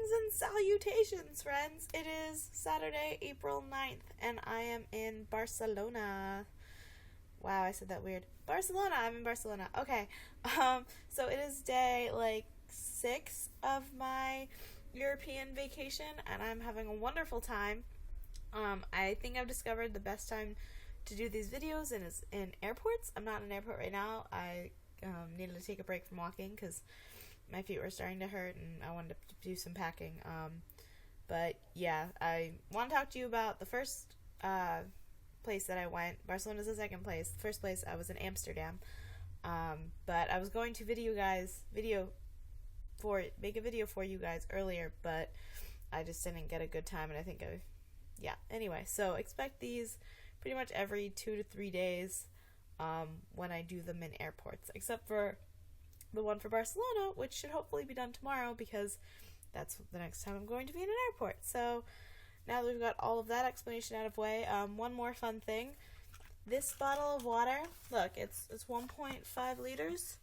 Greetings and salutations, friends. It is Saturday, April 9th, and I am in Barcelona. Wow, I said that weird. Barcelona, I'm in Barcelona. Okay, so it is day, 6 of my European vacation, and I'm having a wonderful time. I think I've discovered the best time to do these videos is in airports. I'm not in an airport right now. I needed to take a break from walking because my feet were starting to hurt and I wanted to do some packing. But yeah, I want to talk to you about the first place that I went. Barcelona's the second place. The first place I was in Amsterdam. But I was going to make a video for you guys earlier, but I just didn't get a good time, and I think anyway, so expect these pretty much every 2 to 3 days when I do them in airports, except for the one for Barcelona, which should hopefully be done tomorrow because that's the next time I'm going to be in an airport. So now that we've got all of that explanation out of the way, one more fun thing. This bottle of water, look, it's 1.5 liters.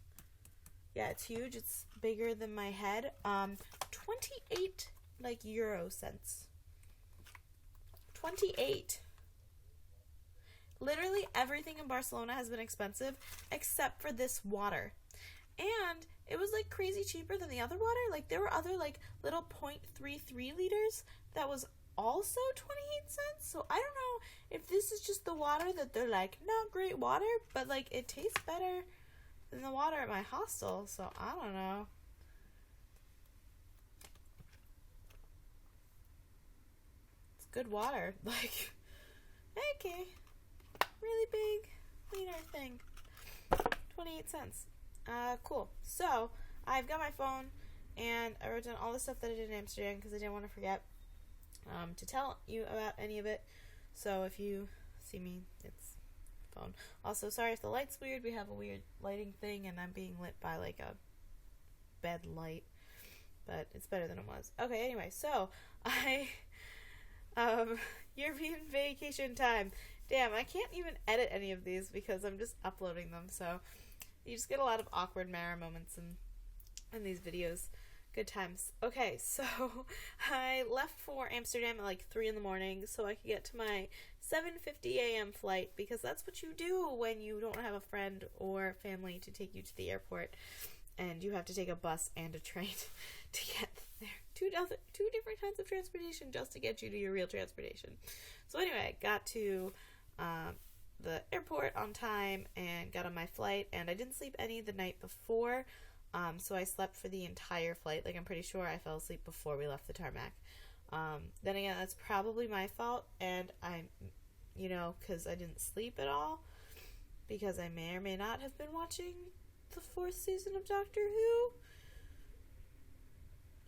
Yeah, it's huge. It's bigger than my head. 28 euro cents. 28. Literally everything in Barcelona has been expensive except for this water. And it was crazy cheaper than the other water. There were other little 0.33 liters that was also 28 cents. So I don't know if this is just the water that they're not great water, but it tastes better than the water at my hostel. So I don't know. It's good water. Okay. Really big liter thing. 28 cents. Cool. So, I've got my phone, and I wrote down all the stuff that I did in Amsterdam because I didn't want to forget to tell you about any of it. So, if you see me, it's phone. Also, sorry if the light's weird. We have a weird lighting thing, and I'm being lit by a bed light, but it's better than it was. Okay, anyway, so European vacation time. Damn, I can't even edit any of these because I'm just uploading them, so you just get a lot of awkward Mara moments in these videos. Good times. Okay, so I left for Amsterdam at 3 in the morning so I could get to my 7:50 a.m. flight because that's what you do when you don't have a friend or family to take you to the airport and you have to take a bus and a train to get there. Two different kinds of transportation just to get you to your real transportation. So anyway, I got to the airport on time and got on my flight, and I didn't sleep any the night before, so I slept for the entire flight. I'm pretty sure I fell asleep before we left the tarmac. Then again, that's probably my fault, and because I didn't sleep at all, because I may or may not have been watching the 4th season of Doctor Who.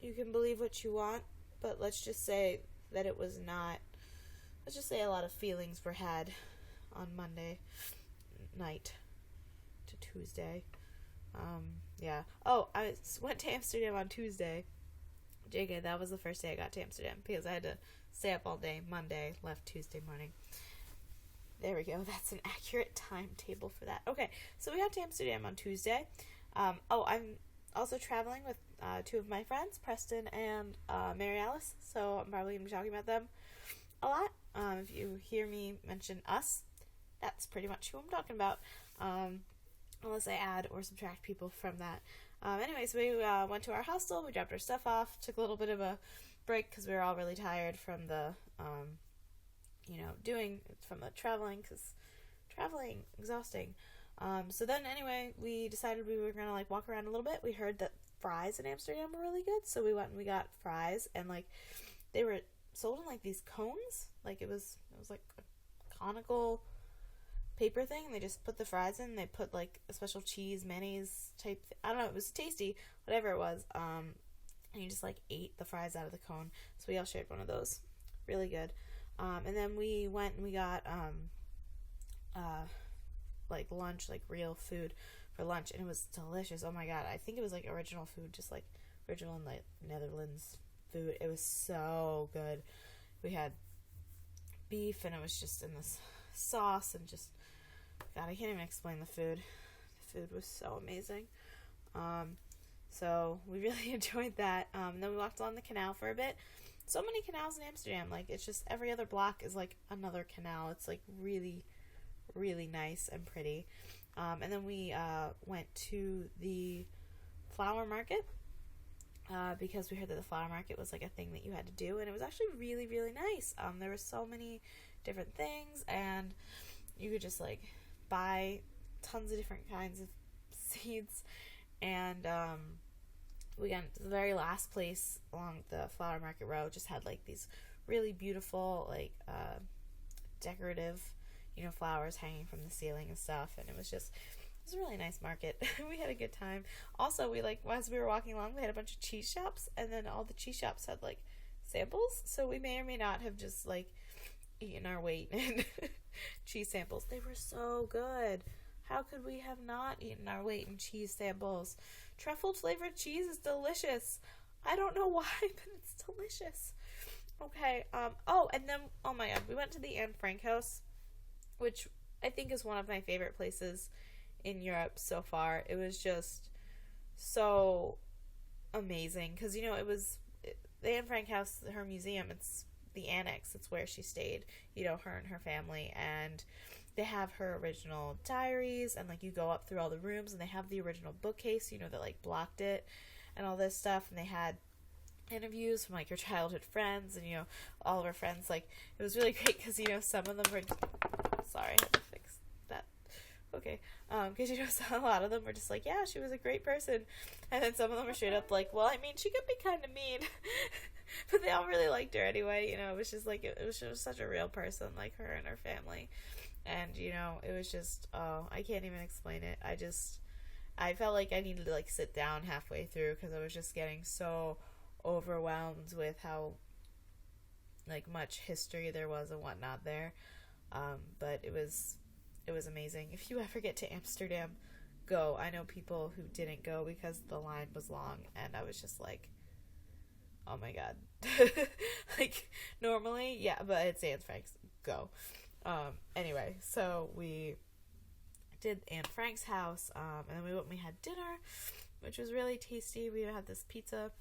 You can believe what you want, but let's just say that it was not. Let's just say a lot of feelings were had on Monday night to Tuesday. Yeah. Oh, I went to Amsterdam on Tuesday. JK, that was the first day I got to Amsterdam because I had to stay up all day Monday, left Tuesday morning. There we go. That's an accurate timetable for that. Okay, so we got to Amsterdam on Tuesday. I'm also traveling with 2 of my friends, Preston and Mary Alice, so I'm probably going to be talking about them a lot. If you hear me mention us, that's pretty much who I'm talking about, unless I add or subtract people from that. Anyways, we went to our hostel, we dropped our stuff off, took a little bit of a break because we were all really tired from the, from the traveling, because traveling, exhausting. So then anyway, we decided we were going to walk around a little bit. We heard that fries in Amsterdam were really good, so we went and we got fries, and they were sold in these cones. It was a conical paper thing, and they just put the fries in. They put a special cheese, mayonnaise type I don't know, it was tasty, whatever it was. And you just ate the fries out of the cone. So we all shared one of those. Really good. And then we went and we got lunch, real food for lunch, and it was delicious. Oh my god, I think it was original food, just original Netherlands food. It was so good. We had beef, and it was just in this sauce, and just, god, I can't even explain the food. The food was so amazing. So we really enjoyed that. Then we walked along the canal for a bit. So many canals in Amsterdam. Like, it's just every other block is like another canal. It's like really, really nice and pretty. And then we went to the flower market because we heard that the flower market was like a thing that you had to do, and it was actually really, really nice. There were so many different things, and you could just like buy tons of different kinds of seeds. And we got to the very last place along the flower market row, just had like these really beautiful like decorative, flowers hanging from the ceiling and stuff, and it was a really nice market. We had a good time. Also, we as we were walking along, we had a bunch of cheese shops, and then all the cheese shops had like samples, so we may or may not have just like eaten our weight in cheese samples. They were so good. How could we have not eaten our weight in cheese samples? Truffle flavored cheese is delicious. I don't know why, but it's delicious. Okay, and then, oh my god, we went to the Anne Frank house, which I think is one of my favorite places in Europe so far. It was just so amazing, because, it was the Anne Frank house, her museum, it's the annex, it's where she stayed, her and her family, and they have her original diaries, and like you go up through all the rooms, and they have the original bookcase, that like blocked it and all this stuff, and they had interviews from like your childhood friends, and all of her friends. Like, it was really great because some of them were, sorry, I had to fix that. Okay, because a lot of them were just like, yeah, she was a great person, and then some of them were straight up like, well, I mean, she could be kind of mean, but they all really liked her anyway. It was just like, it was such a real person, like her and her family. And, it was just, I can't even explain it. I felt like I needed to, like, sit down halfway through, because I was just getting so overwhelmed with how, like, much history there was and whatnot there. But it was amazing. If you ever get to Amsterdam, go. I know people who didn't go because the line was long, and I was just like, oh my god. Like, normally, yeah, but it's Anne Frank's. Go. Anyway, so we did Anne Frank's house, and then we had dinner, which was really tasty. We had this pizza.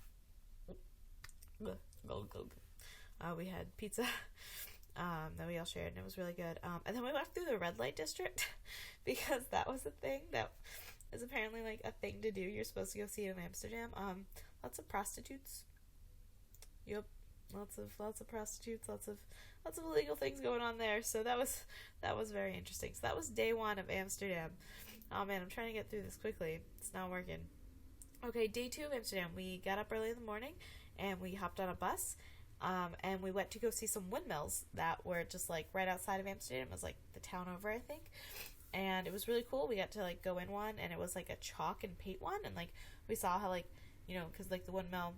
We had pizza that we all shared, and it was really good. And then we walked through the red light district because that was a thing that is apparently like a thing to do. You're supposed to go see it in Amsterdam. Lots of prostitutes. Yep. Lots of prostitutes, lots of illegal things going on there. So that was very interesting. So that was day one of Amsterdam. Oh man, I'm trying to get through this quickly. It's not working. Okay, day 2 of Amsterdam. We got up early in the morning and we hopped on a bus. And we went to go see some windmills that were just like right outside of Amsterdam. It was like the town over, I think. And it was really cool. We got to like go in one, and it was like a chalk and paint one, and like we saw how like, because like the windmill,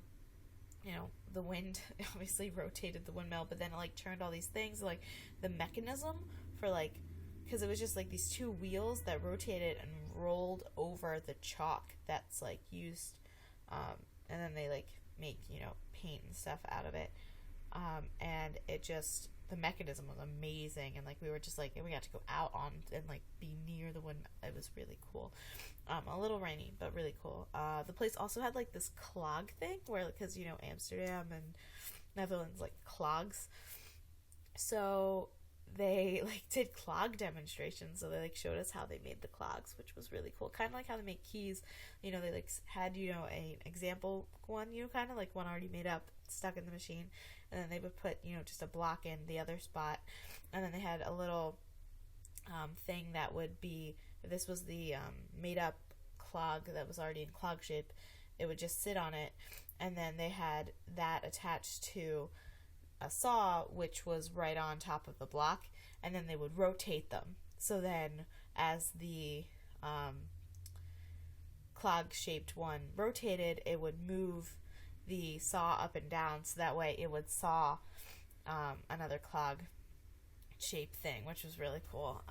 the wind obviously rotated the windmill, but then it like turned all these things, like the mechanism for like, because it was just like these 2 wheels that rotated and rolled over the chalk that's like used, and then they like make paint and stuff out of it, and it just, the mechanism was amazing, and like we were just like, and we got to go out on and like be near the windmill. It was really cool. A little rainy, but really cool. The place also had like this clog thing where, because Amsterdam and Netherlands like clogs, so they like did clog demonstrations. So they like showed us how they made the clogs, which was really cool. Kind of like how they make keys. They like had an example one, kind of like one already made up, stuck in the machine, and then they would put just a block in the other spot, and then they had a little thing that would be, if this was the made up clog that was already in clog shape, it would just sit on it, and then they had that attached to a saw, which was right on top of the block, and then they would rotate them. So then as the clog shaped one rotated, it would move the saw up and down, so that way it would saw another clog shape thing, which was really cool.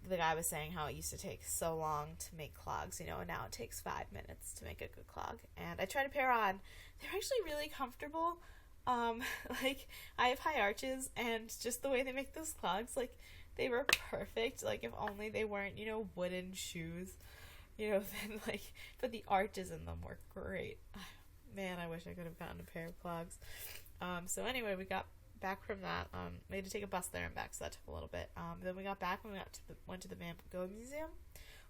The guy was saying how it used to take so long to make clogs, and now it takes 5 minutes to make a good clog. And I tried a pair on. They're actually really comfortable. Like, I have high arches, and just the way they make those clogs, like, they were perfect. Like, if only they weren't, wooden shoes. then like, but the arches in them were great. Man, I wish I could have gotten a pair of clogs. So anyway, we got back from that. We had to take a bus there and back, so that took a little bit. Then we got back and went to the Van Gogh Museum,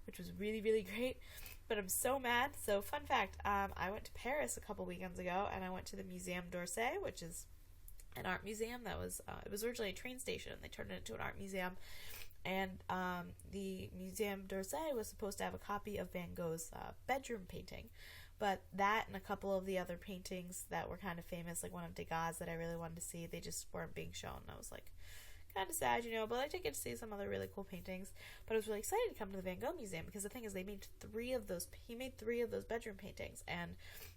which was really, really great. But I'm so mad. So fun fact, I went to Paris a couple weekends ago, and I went to the Muséum d'Orsay, which is an art museum that was, it was originally a train station, and they turned it into an art museum. And the Muséum d'Orsay was supposed to have a copy of Van Gogh's bedroom painting. But that and a couple of the other paintings that were kind of famous, like one of Degas that I really wanted to see, they just weren't being shown. I was like, kind of sad, but I did get to see some other really cool paintings. But I was really excited to come to the Van Gogh Museum because the thing is, he made three of those bedroom paintings, and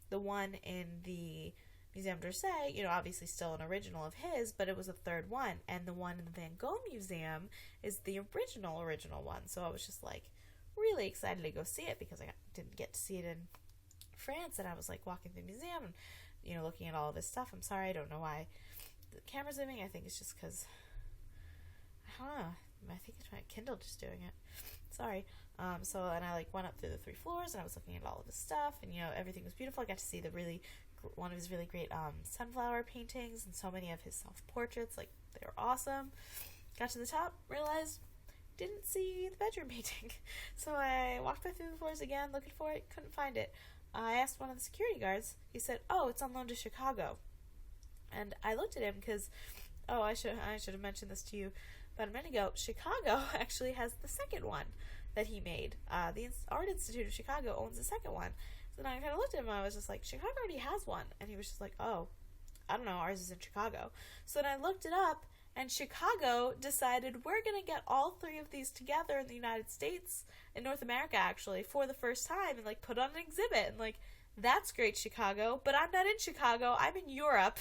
the one in the Muséum d'Orsay, obviously still an original of his, but it was a third one, and the one in the Van Gogh Museum is the original one. So I was just like really excited to go see it because I didn't get to see it in France, and I was like walking through the museum and looking at all of this stuff. I'm sorry, I don't know why the camera's zooming. I think it's just because I think it's my Kindle just doing it. Sorry. And I went up through the 3 floors, and I was looking at all of this stuff, and everything was beautiful. I got to see one of his really great sunflower paintings and so many of his self-portraits. Like, they were awesome. Got to the top, realized didn't see the bedroom painting. So I walked back through the floors again, looking for it, couldn't find it. I asked one of the security guards. He said, "Oh, it's on loan to Chicago." And I looked at him because, I should have mentioned this to you about a minute ago. Chicago actually has the second one that he made. The Art Institute of Chicago owns the second one. So then I kind of looked at him and I was just like, Chicago already has one. And he was just like, oh, I don't know, ours is in Chicago. So then I looked it up, and Chicago decided we're going to get all 3 of these together in the United States, in North America actually, for the first time, and put on an exhibit. And that's great, Chicago, but I'm not in Chicago, I'm in Europe,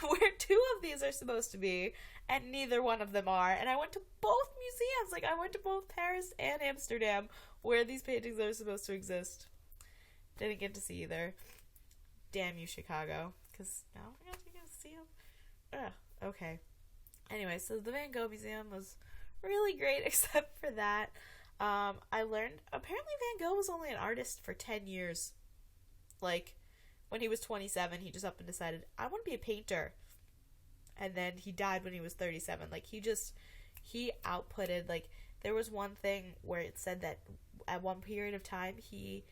where 2 of these are supposed to be, and neither one of them are. And I went to both museums, I went to both Paris and Amsterdam, where these paintings are supposed to exist. Didn't get to see either. Damn you, Chicago, because now I got to go see them. Okay. Anyway, so the Van Gogh Museum was really great, except for that. I learned, apparently Van Gogh was only an artist for 10 years. When he was 27, he just up and decided, I want to be a painter. And then he died when he was 37. He outputted, there was one thing where it said that at one period of time, he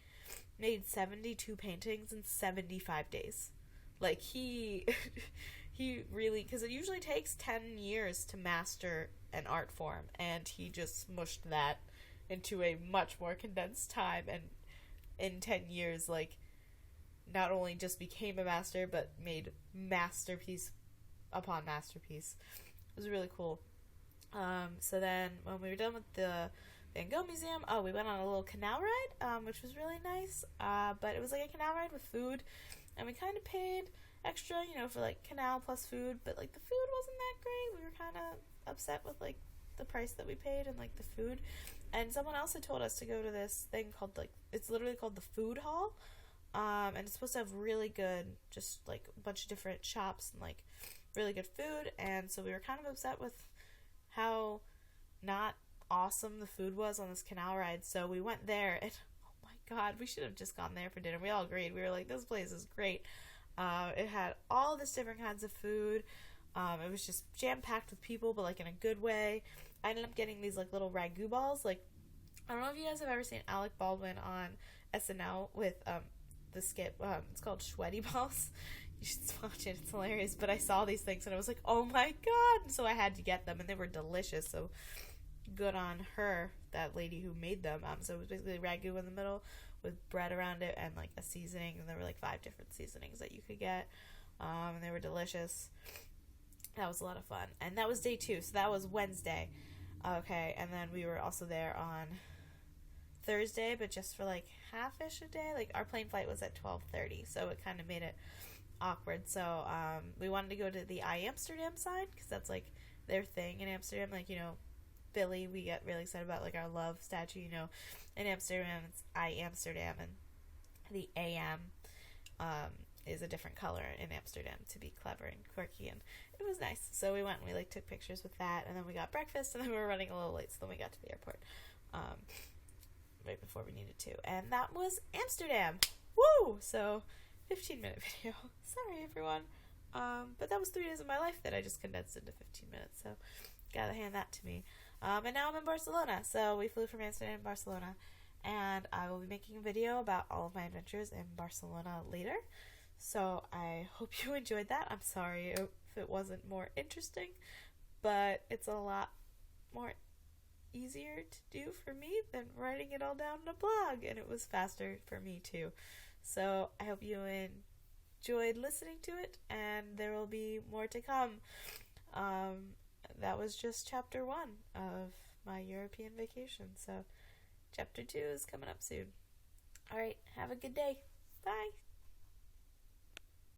made 72 paintings in 75 days. He really, because it usually takes 10 years to master an art form, and he just smushed that into a much more condensed time, and in 10 years, not only just became a master, but made masterpiece upon masterpiece. It was really cool. So then, when we were done with the Van Gogh Museum, we went on a little canal ride, which was really nice, but it was a canal ride with food, and we kind of paid extra, for canal plus food, but the food wasn't that great. We were kind of upset with the price that we paid and the food. And someone else had told us to go to this thing called it's literally called the Food Hall, and it's supposed to have really good, just a bunch of different shops and really good food. And so we were kind of upset with how not awesome the food was on this canal ride. So we went there, and oh my god, we should have just gone there for dinner. We all agreed. We were like, this place is great. It had all this different kinds of food. It was just jam-packed with people, but in a good way. I ended up getting these little ragu balls. I don't know if you guys have ever seen Alec Baldwin on SNL with the skit. It's called Sweaty Balls. You should watch it. It's hilarious. But I saw these things and I was like, oh my god! And so I had to get them, and they were delicious. So good on her, that lady who made them. So it was basically ragu in the middle with bread around it and a seasoning, and there were 5 different seasonings that you could get, and they were delicious. That was a lot of fun. And that was day 2, so that was Wednesday. Okay, and then we were also there on Thursday, but just for half-ish a day. Our plane flight was at 12:30, so it kind of made it awkward. So we wanted to go to the I Amsterdam side, because that's their thing in Amsterdam. Philly, we get really excited about our love statue. In Amsterdam it's I Amsterdam, and the AM is a different color in Amsterdam to be clever and quirky, and it was nice. So we went and we took pictures with that, and then we got breakfast, and then we were running a little late, so then we got to the airport. right before we needed to, and that was Amsterdam. Woo! So, 15-minute video. Sorry, everyone. But that was 3 days of my life that I just condensed into 15 minutes, so gotta hand that to me. And now I'm in Barcelona, so we flew from Amsterdam to Barcelona, and I will be making a video about all of my adventures in Barcelona later. So I hope you enjoyed that. I'm sorry if it wasn't more interesting, but it's a lot more easier to do for me than writing it all down in a blog, and it was faster for me too. So I hope you enjoyed listening to it, and there will be more to come. That was just chapter 1 of my European vacation, so chapter 2 is coming up soon. Alright, have a good day. Bye!